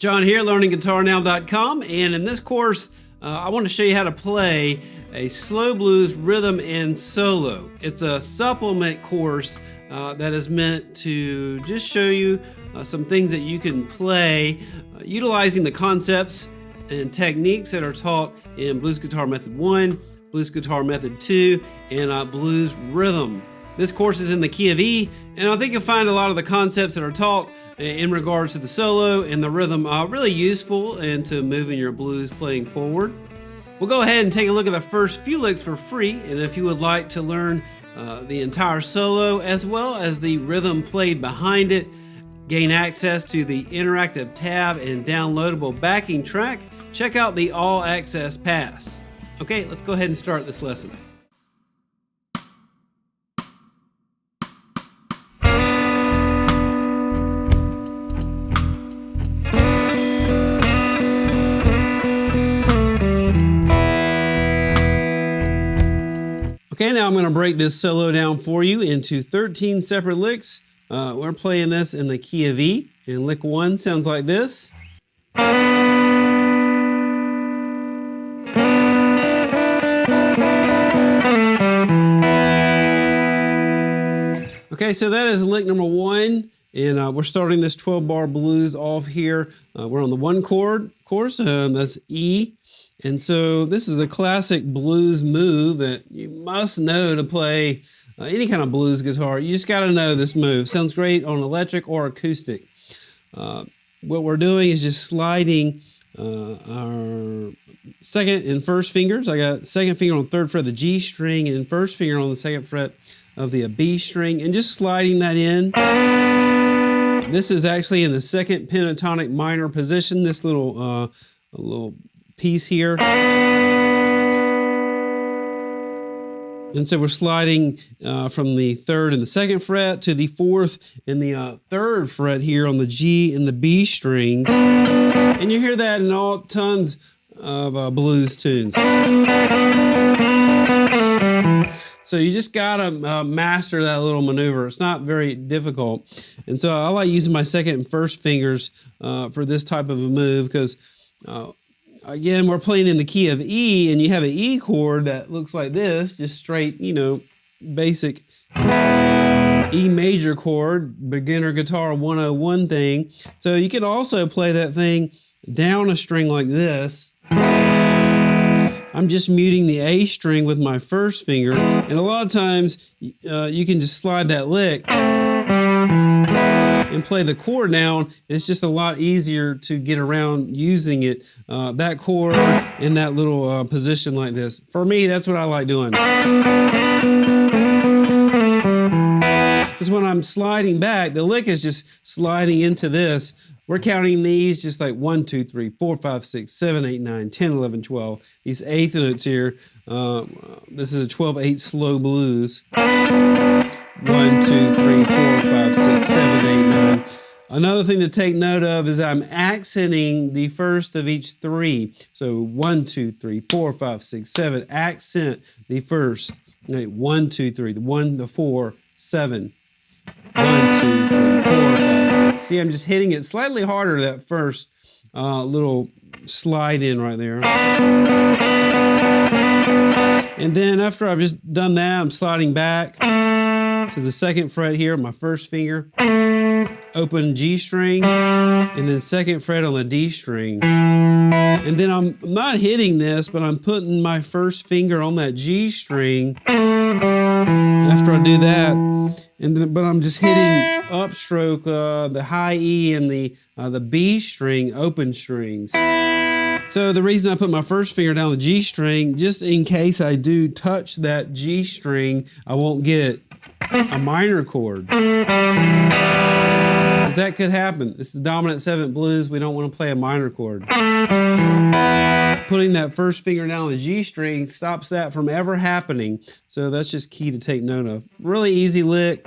John here, learningguitarnow.com, and in this course, I want to show you how to play a slow blues rhythm and solo. It's a supplement course that is meant to just show you some things that you can play utilizing the concepts and techniques that are taught in Blues Guitar Method 1, Blues Guitar Method 2, and Blues Rhythm. This course is in the key of E, and I think you'll find a lot of the concepts that are taught in regards to the solo and the rhythm really useful into moving your blues playing forward. We'll go ahead and take a look at the first few licks for free, and if you would like to learn the entire solo as well as the rhythm played behind it, gain access to the interactive tab and downloadable backing track, check out the All Access Pass. Okay, let's go ahead and start this lesson. Okay, now I'm going to break this solo down for you into 13 separate licks. We're playing this in the key of E, and lick 1 sounds like this. Okay, so that is lick number 1, and we're starting this 12-bar blues off here. We're on the 1 chord, of course, that's E. And so this is a classic blues move that you must know to play any kind of blues guitar. You just got to know this move. Sounds great on electric or acoustic. What we're doing is just sliding our second and first fingers. I got second finger on the 3rd fret of the G string and first finger on the 2nd fret of the B string, and just sliding that in. This is actually in the 2nd pentatonic minor position, this little piece here. And so we're sliding from the 3rd and the 2nd fret to the 4th and the 3rd fret here on the G and the B strings. And you hear that in all tons of blues tunes. So you just gotta master that little maneuver. It's not very difficult. And so I like using my 2nd and 1st fingers for this type of a move because again, we're playing in the key of E, and you have an E chord that looks like this, just straight, basic E major chord, beginner guitar 101 thing. So you can also play that thing down a string like this. I'm just muting the A string with my first finger, and a lot of times you can just slide that lick and play the chord down. It's just a lot easier to get around using it, that chord in that little position like this. For me, that's what I like doing. Because when I'm sliding back, the lick is just sliding into this. We're counting these just like 1, 2, 3, 4, 5, 6, 7, 8, 9, 10, 11, 12. These eighth notes here. This is a 12/8 slow blues. 1, 2, 3, 4, 5, 6, 7, 8, 9. Another thing to take note of is I'm accenting the first of each 3. So 1, 2, 3, 4, 5, 6, 7. Accent the first. 1, 2, 3. The 1, the 4, 7. 1, 2, 3, 4, 5, 6. See, I'm just hitting it slightly harder that first little slide in right there. And then after I've just done that, I'm sliding back to the 2nd fret here, my first finger, open G string, and then 2nd fret on the D string. And then I'm not hitting this, but I'm putting my first finger on that G string after I do that. But I'm just hitting upstroke the high E and the B string open strings. So the reason I put my first finger down the G string, just in case I do touch that G string, I won't get a minor chord. Because that could happen. This is dominant 7th blues. We don't want to play a minor chord. Putting that first finger down the G string stops that from ever happening. So that's just key to take note of. Really easy lick.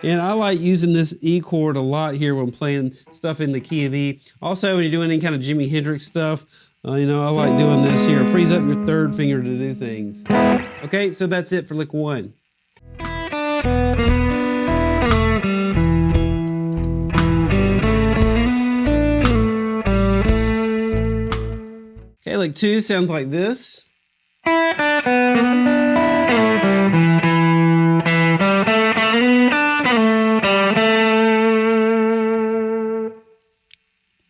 And I like using this E chord a lot here when playing stuff in the key of E. Also, when you're doing any kind of Jimi Hendrix stuff, I like doing this here. Frees up your 3rd finger to do things. Okay, so that's it for lick 1. lick 2 sounds like this.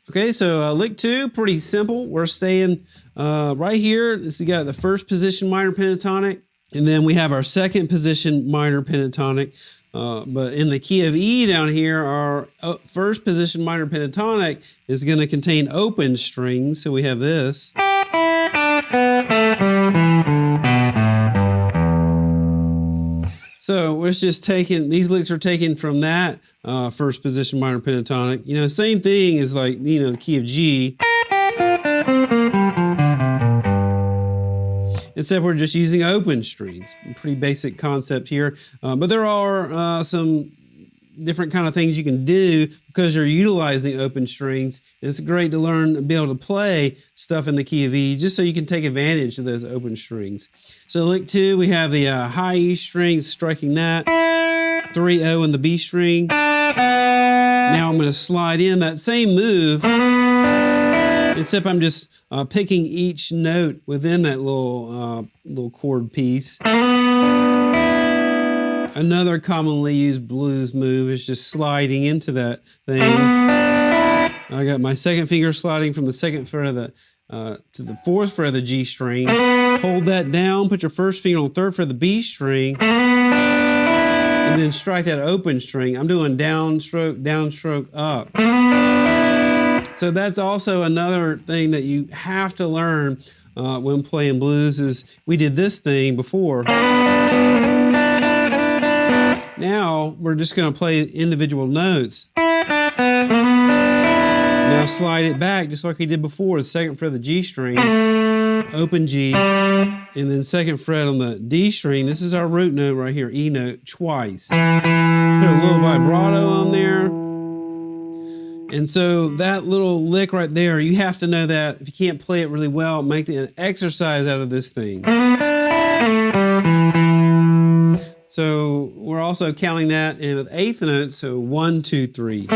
Okay, so lick 2, pretty simple. We're staying right here. You got the first position minor pentatonic, and then we have our second position minor pentatonic. But in the key of E down here, our first position minor pentatonic is going to contain open strings. So we have this. So it's just taken, these licks are taken from that first position minor pentatonic. You know, same thing as like, you know, the key of G. Except we're just using open strings. Pretty basic concept here. But there are some different kind of things you can do because you're utilizing open strings. It's great to learn to be able to play stuff in the key of E just so you can take advantage of those open strings. So lick 2, we have the high E string, striking that. 3-0 in the B string. Now I'm going to slide in that same move, except I'm just picking each note within that little chord piece. Another commonly used blues move is just sliding into that thing. I got my second finger sliding from the second fret of the to the fourth fret of the G string. Hold that down, put your first finger on the third fret of the B string, and then strike that open string. I'm doing downstroke, downstroke, up. So that's also another thing that you have to learn when playing blues is we did this thing before. Now we're just going to play individual notes. Now slide it back just like we did before, the second fret of the G string, open G, and then second fret on the D string. This is our root note right here, E note, twice. Put a little vibrato on there. And so that little lick right there, you have to know that. If you can't play it really well, make an exercise out of this thing. So we're also counting that in with eighth notes, so 1, 2, 3.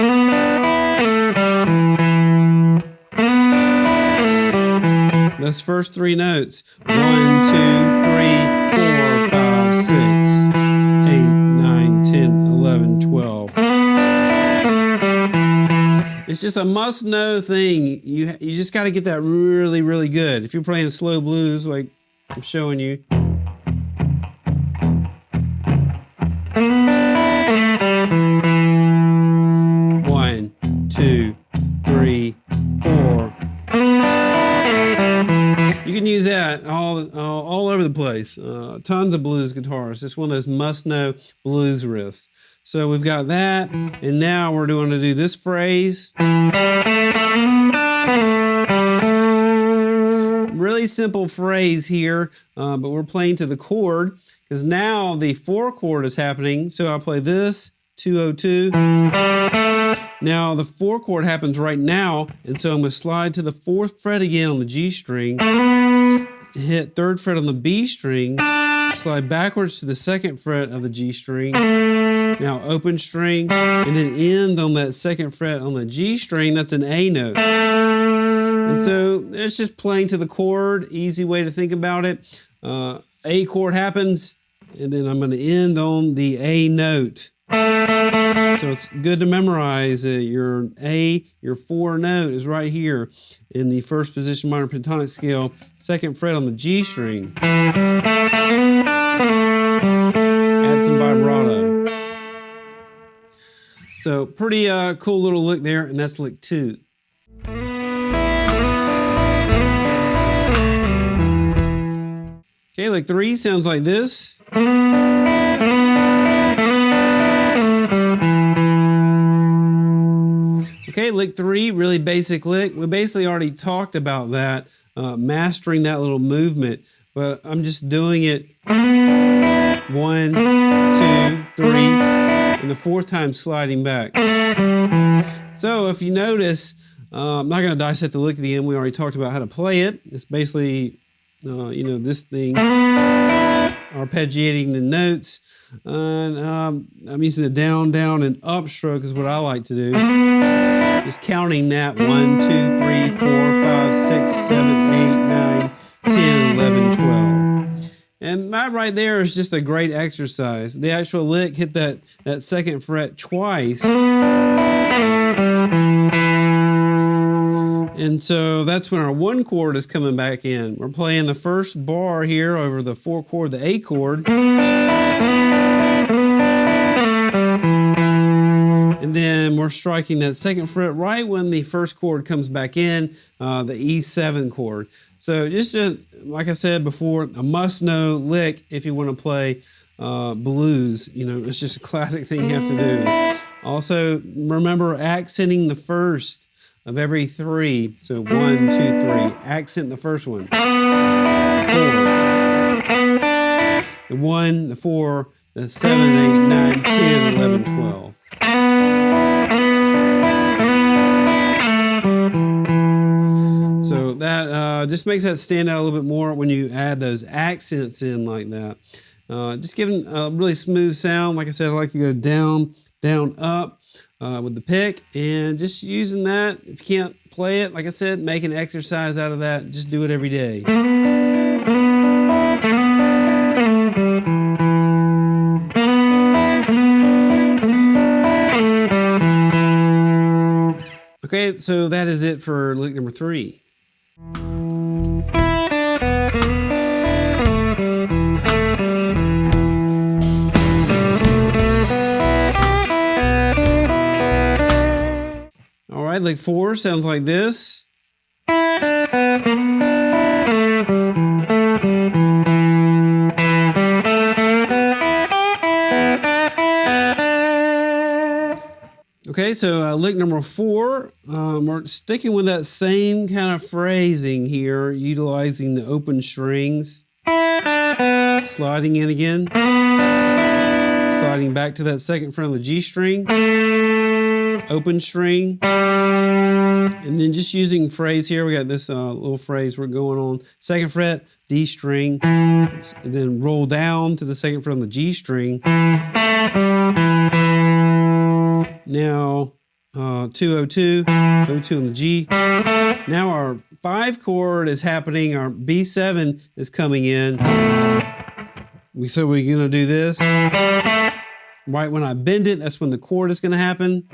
Those first 3 notes, 1, 2, 3, 4, 5, 6, 8, 9, 10, 11, 12. It's just a must-know thing. You just got to get that really, really good. If you're playing slow blues like I'm showing you. 1, 2, 3, 4. You can use that all over the place. Tons of blues guitarists. It's one of those must-know blues riffs. So we've got that, and now we're going to do this phrase. Really simple phrase here, but we're playing to the chord because now the 4 chord is happening. So I'll play this, 202. Now the 4 chord happens right now, and so I'm going to slide to the 4th fret again on the G string, hit 3rd fret on the B string, slide backwards to the 2nd fret of the G string, now open string, and then end on that 2nd fret on the G string. That's an A note. And so it's just playing to the chord, easy way to think about it. A chord happens, and then I'm going to end on the A note. So it's good to memorize your A, your 4 note is right here in the first position minor pentatonic scale, 2nd fret on the G string. Add some vibrato. So pretty cool little lick there, and that's lick 2. Okay, lick 3 sounds like this. Okay, lick 3, really basic lick. We basically already talked about that, mastering that little movement, but I'm just doing it 1, 2, 3, and the 4th time sliding back. So if you notice, I'm not going to dissect the lick at the end. We already talked about how to play it. It's basically, this thing, arpeggiating the notes. And I'm using the down, down, and up stroke is what I like to do. Just counting that 1, 2, 3, 4, 5, 6, 7, 8, 9, 10, 11, 12. And that right there is just a great exercise. The actual lick hit that second fret twice. And so that's when our 1 chord is coming back in. We're playing the first bar here over the 4 chord, the A chord. And then we're striking that second fret right when the first chord comes back in, the E7 chord. So just like I said before, a must-know lick if you want to play blues. You know, it's just a classic thing you have to do. Also, remember accenting the first of every 3. So 1, 2, 3. Accent the first one. 4. The 1, the 4, the 7, 8, 9, 10, 11, 12. So that just makes that stand out a little bit more when you add those accents in like that. Just giving a really smooth sound. Like I said, I like to go down, down, up with the pick, and just using that. If you can't play it, like I said, make an exercise out of that. Just do it every day. Okay, so that is it for lick number 3. All right, lick 4 sounds like this. Okay, so lick number 4, we're sticking with that same kind of phrasing here, utilizing the open strings. Sliding in again. Sliding back to that second fret of the G string. Open string. And then just using phrase here, we got this little phrase we're going on. Second fret, D string. And then roll down to the second fret on the G string. Now, 202, 02 on the G. Now our 5 chord is happening. Our B7 is coming in. We said we're going to do this. Right when I bend it, that's when the chord is going to happen.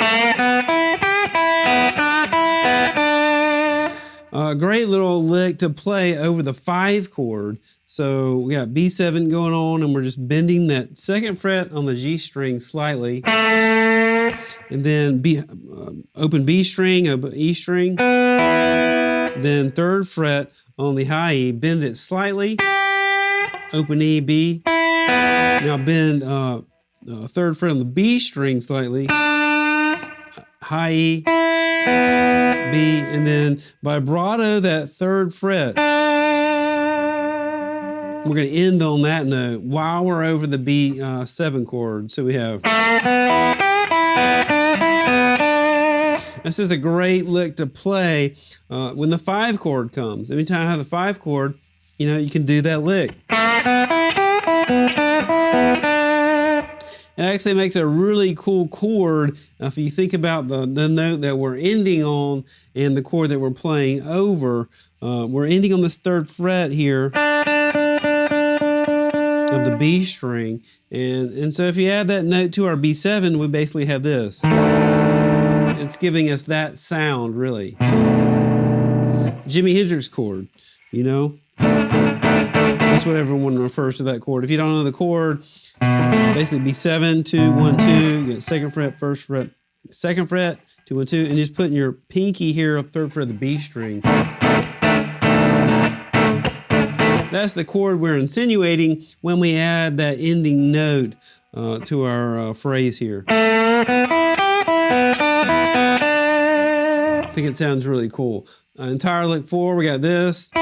A great little lick to play over the 5 chord. So we got B7 going on, and we're just bending that second fret on the G string slightly. And then open B string, open E string. Then 3rd fret on the high E, bend it slightly. Open E, B. Now bend 3rd fret on the B string slightly. High E, B, and then vibrato that 3rd fret. We're going to end on that note while we're over the B7 chord. So we have. This is a great lick to play when the 5 chord comes. Anytime I have the 5 chord, you know, you can do that lick. It actually makes a really cool chord if you think about the note that we're ending on and the chord that we're playing over. We're ending on this 3rd fret here of the B string. And so if you add that note to our B7, we basically have this. It's giving us that sound, really. Jimi Hendrix chord, you know? That's what everyone refers to that chord. If you don't know the chord, basically B7, 2, 1, 2, you get 2nd fret, 1st fret, 2nd fret, 2, 1, 2, and just putting your pinky here up 3rd fret of the B string. That's the chord we're insinuating when we add that ending note to our phrase here. I think it sounds really cool. Entire lick 4, we got this. I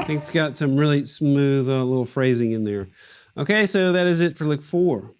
think it's got some really smooth little phrasing in there. Okay, so that is it for lick 4.